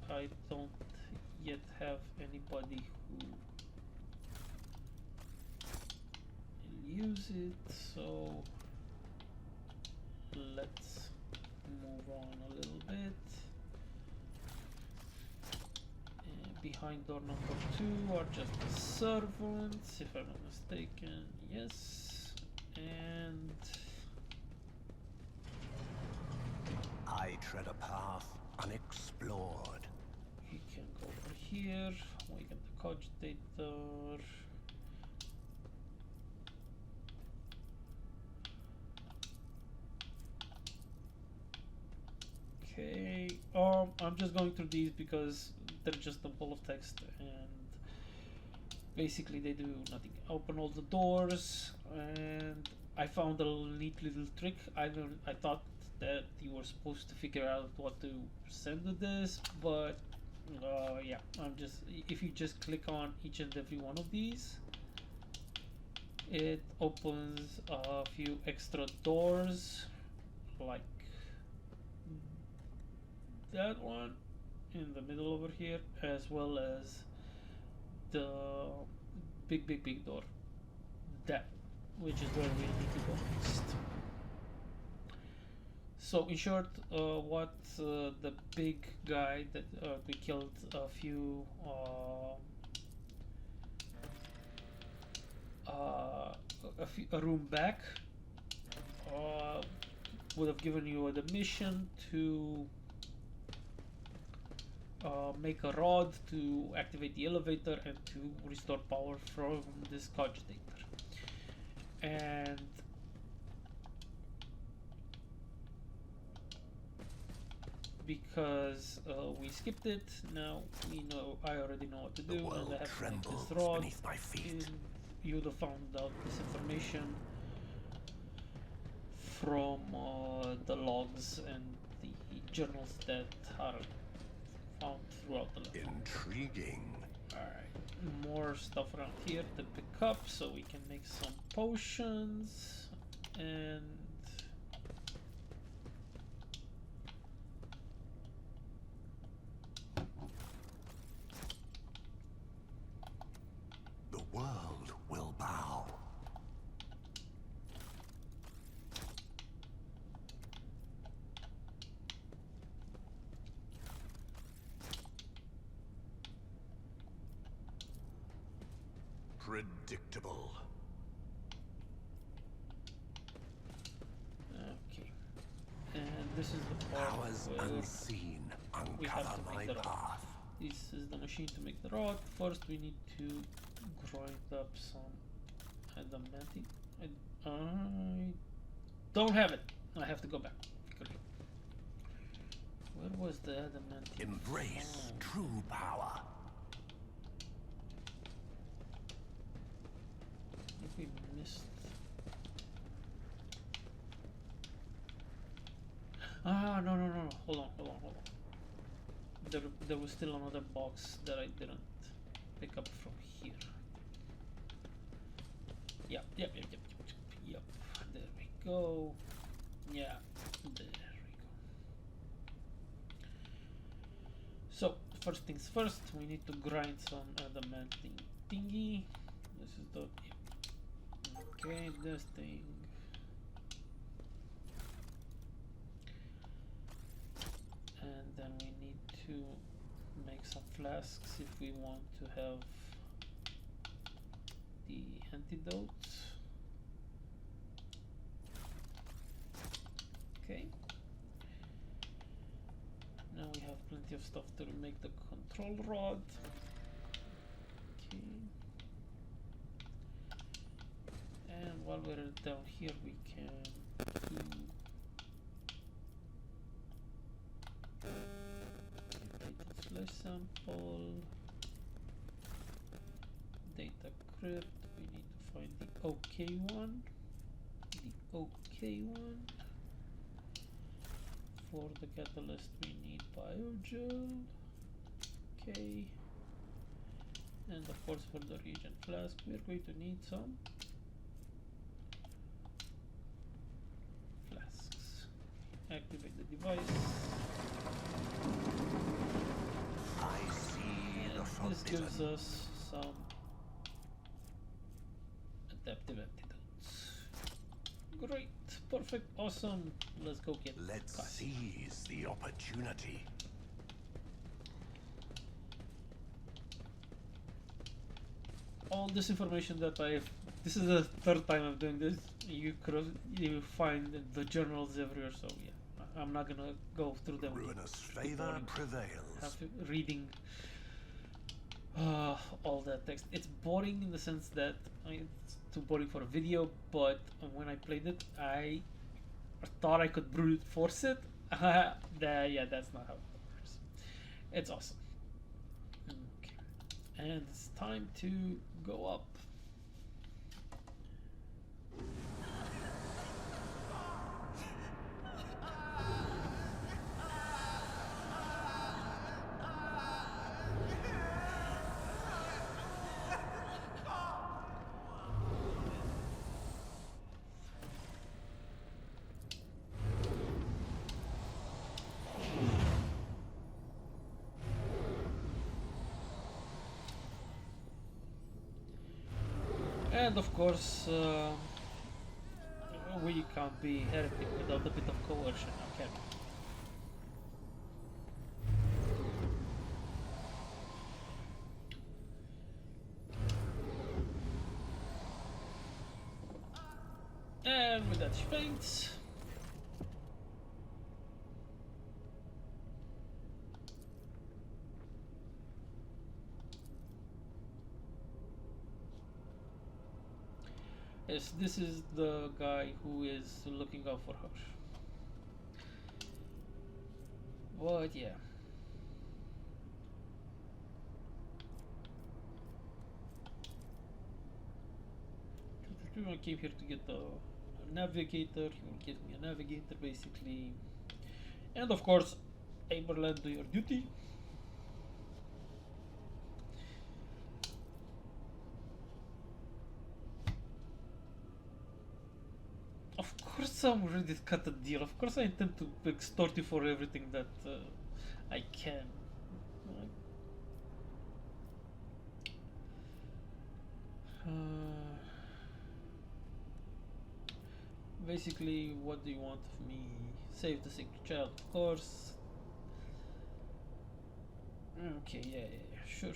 I don't yet have anybody who will use it, so let's move on a little bit. And behind door number 2 are just the servants, if I'm not mistaken. Yes. And I tread a path unexplored. we can go over here, we get the cogitator. Okay, I'm just going through these because they're just a ball of text and basically they do nothing. Open all the doors, and I found a neat little trick. I thought that you were supposed to figure out what to send to this, but yeah, if you just click on each and every one of these, it opens a few extra doors, like that one in the middle over here, as well as the big door, that, which is where we need to go next. So in short, what the big guy that we killed a room back would have given you the mission to make a rod to activate the elevator and to restore power from this cogitator. And because we skipped it, now we know. I already know what to do, and I have to make this rod. Beneath my feet. You would have found out this information from the logs and the journals that are found throughout the level. Intriguing. Alright, more stuff around here to pick up so we can make some potions. And The world will bow. Predictable. okay, and this is the part Powers where unseen we have uncover to my make the rod. path. This is the machine to make the rod. First we need to grind up some adamantine. I don't have it. I have to go back. Great. Where was the adamantine? Embrace Oh. true power. I think we missed. No. Hold on. There was still another box that I didn't pick up from here. Yep. There we go. Yeah, there we go. So, first things first, we need to grind some adamantine thingy. This is the... Okay, this thing. And then we need to make some flasks if we want to have the antidotes. Okay. Now we have plenty of stuff to make the control rod. Okay. And while we're down here, we can do flash sample, data crypt. We need to find the OK one. The OK one. For the catalyst, we need biogel. Okay. And of course, for the reagent flask, we're going to need some flasks. Activate the device. I see the This forbidden. gives us some adaptive antidotes. Great, perfect, awesome. Let's go get Let's Cassie. seize the opportunity. All this information that this is the third time I'm doing this. You find the journals everywhere, so yeah, I'm not gonna go through them. Ruinous It's favor boring. prevails. Reading all that text. It's boring in the sense that it's too boring for a video, but when I played it, I thought I could brute force it. Yeah, that's not how it works. It's awesome. Okay. And it's time to go up. And of course, we can't be heretic without a bit of coercion, now can we? And with that she faints. Yes, this is the guy who is looking out for her. But yeah. I came here to get the navigator. He will get me a navigator basically. And of course, Aberland, do your duty. Of course I'm ready to cut a deal. Of course I intend to extort you for everything that I can. Basically, what do you want of me? Save the sacred child, of course. Okay, yeah. Sure.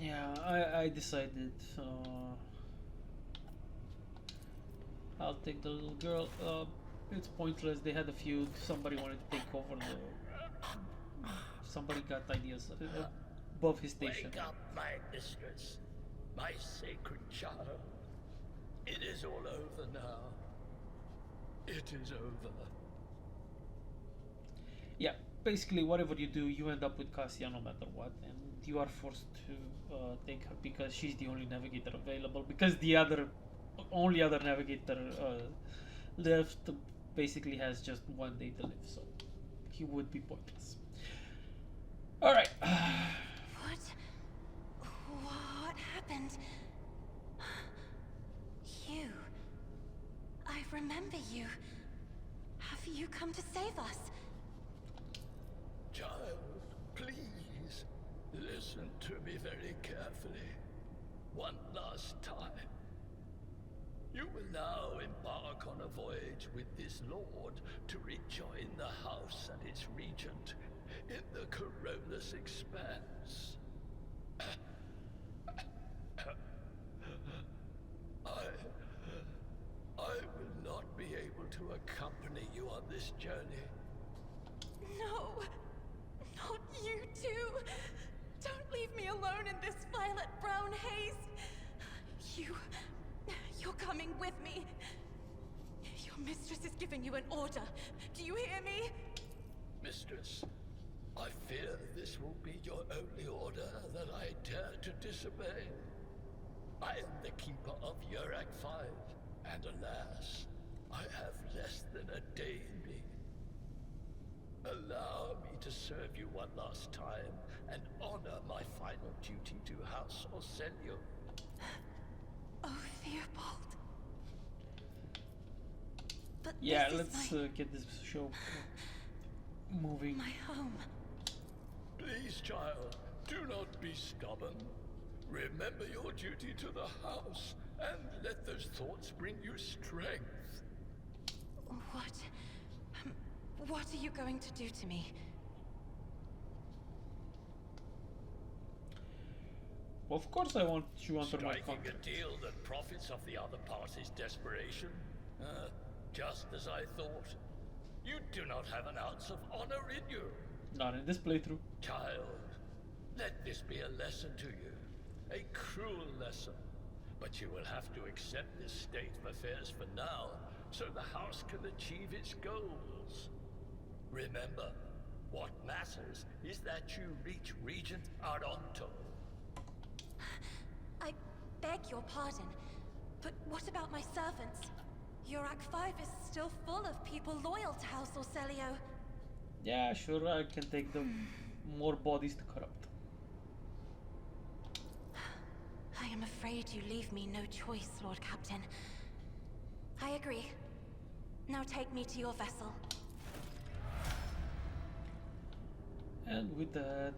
Yeah, I decided. I'll take the little girl. It's pointless. They had a feud. Somebody wanted to take over the. Somebody got ideas above his station. Wake up, my mistress, my sacred child. It is all over now. It is over. Yeah, basically, whatever you do, you end up with Cassia no matter what, and you are forced to take her because she's the only navigator available. Because the only other navigator left basically has just 1 day to live, so he would be pointless. All right. What happened? You. I remember you. Have you come to save us? Child, please, listen to me very carefully. One last time. You will now embark on a voyage with this lord to rejoin the house and its regent in the Corollas expanse. I will not be able to accompany you on this journey. No, not you too. Don't leave me alone in this violet-brown haze. You're coming with me. Your mistress is giving you an order. Do you hear me? Mistress, I fear this will be your only order that I dare to disobey. I am the keeper of Heretic 5, and alas, I have less than a day in me. Allow me to serve you one last time and honor my final duty to House Orsenio. Oh, Theobald. But Yeah, this let's is get this show moving. my home. Please, child, do not be stubborn. Remember your duty to the house, and let those thoughts bring you strength. What are you going to do to me? Of course I want you under my Striking contract. a deal that profits off the other party's desperation? Just as I thought. You do not have an ounce of honor in you. Not in this playthrough. Child, let this be a lesson to you. A cruel lesson. But you will have to accept this state of affairs for now, so the house can achieve its goals. Remember, what matters is that you reach Regent Aronto. I beg your pardon, but what about my servants? Heretic 5 is still full of people loyal to House Orselio. Yeah, sure, I can take the more bodies to corrupt. I am afraid you leave me no choice, Lord Captain. I agree. Now take me to your vessel. And with that,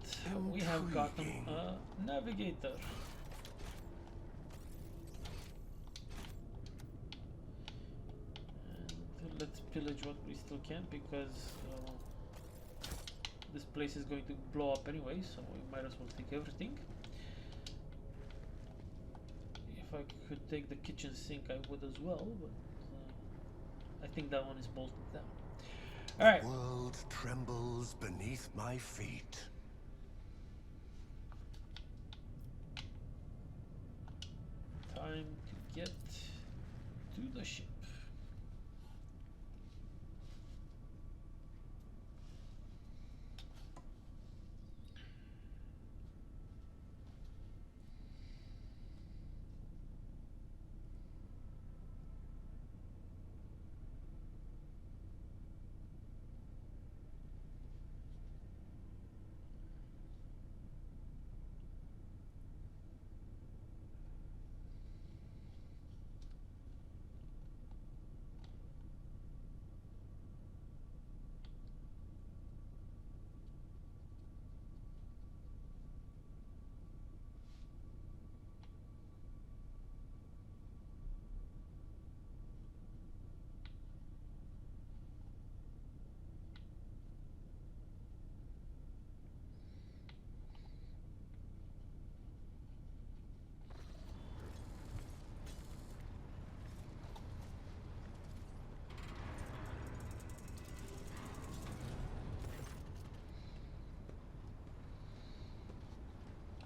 we have gotten a navigator. And let's pillage what we still can, because this place is going to blow up anyway, so we might as well take everything. If I could take the kitchen sink, I would as well, but I think that one is bolted down. Alright. The world trembles beneath my feet. Time to get to the ship.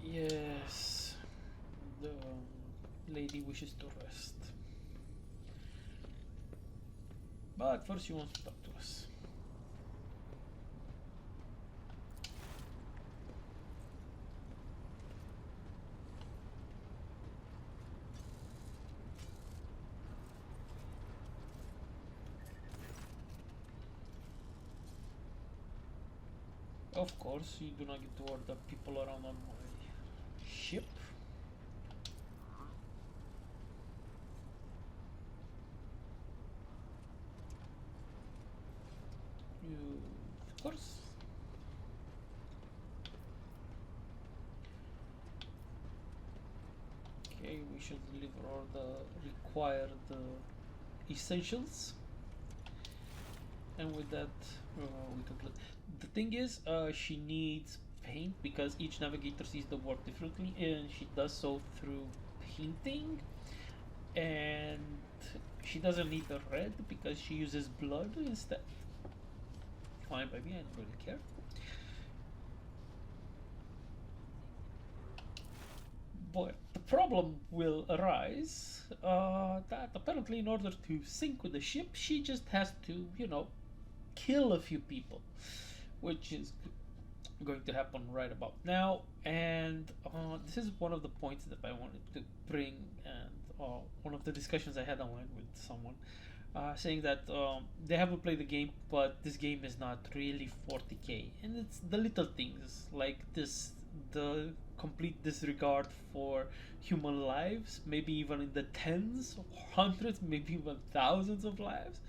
Yes, the lady wishes to rest. But first she wants to talk to us. Of course, you do not get to order people around on my ship. You, of course. Okay, we should deliver all the required essentials. And with that, we conclude. The thing is, she needs paint because each navigator sees the world differently, and she does so through painting. And she doesn't need the red because she uses blood instead. Fine by me, I don't really care. But the problem will arise that apparently in order to sync with the ship, she just has to, you know, kill a few people, which is going to happen right about now. And this is one of the points that I wanted to bring, and one of the discussions I had online with someone, saying that they haven't played the game, but this game is not really 40k, and it's the little things like this, the complete disregard for human lives, maybe even in the tens, hundreds, maybe even thousands of lives,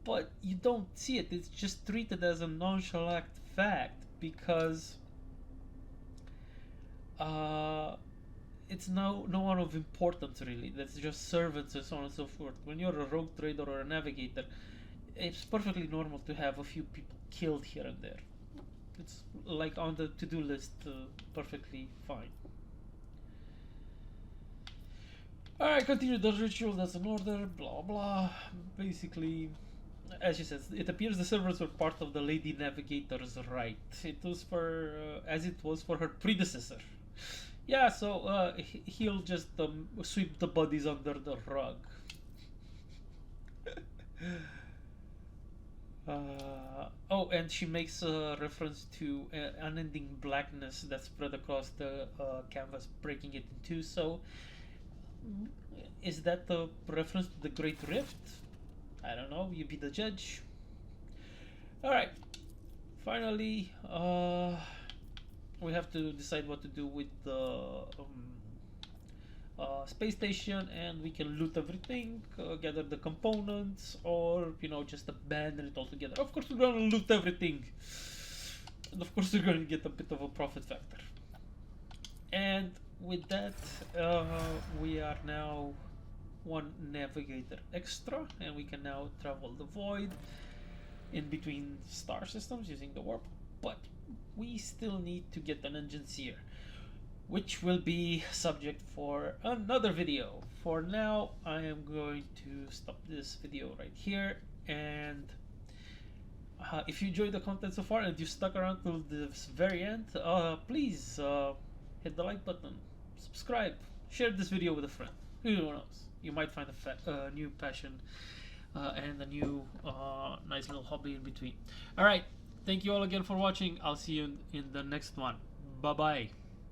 but you don't see it. It's just treated as a nonchalant fact because it's no one of importance really. That's just servants and so on and so forth. When you're a rogue trader or a navigator, it's perfectly normal to have a few people killed here and there. It's like on the to-do list, perfectly fine. Alright, continue the ritual, that's an order, blah blah. Basically, as she says, it appears the servants were part of the Lady Navigator's right. It was for, as it was for her predecessor. Yeah, so he'll just sweep the bodies under the rug. Oh, and she makes a reference to unending blackness that spread across the canvas, breaking it in two. So, is that a reference to the Great Rift? I don't know, you be the judge. Alright, finally, we have to decide what to do with the space station, and we can loot everything, gather the components, or just abandon it altogether. Of course, we're gonna loot everything, and of course, we're gonna get a bit of a profit factor. And with that, we are now one navigator extra, and we can now travel the void in between star systems using the warp. But we still need to get an engineer, which will be subject for another video. For now, I am going to stop this video right here, and if you enjoyed the content so far and you stuck around till this very end, please hit the like button, subscribe, share this video with a friend. Who knows, you might find a new passion and a new nice little hobby in between. Alright, thank you all again for watching. I'll see you in the next one. Bye bye.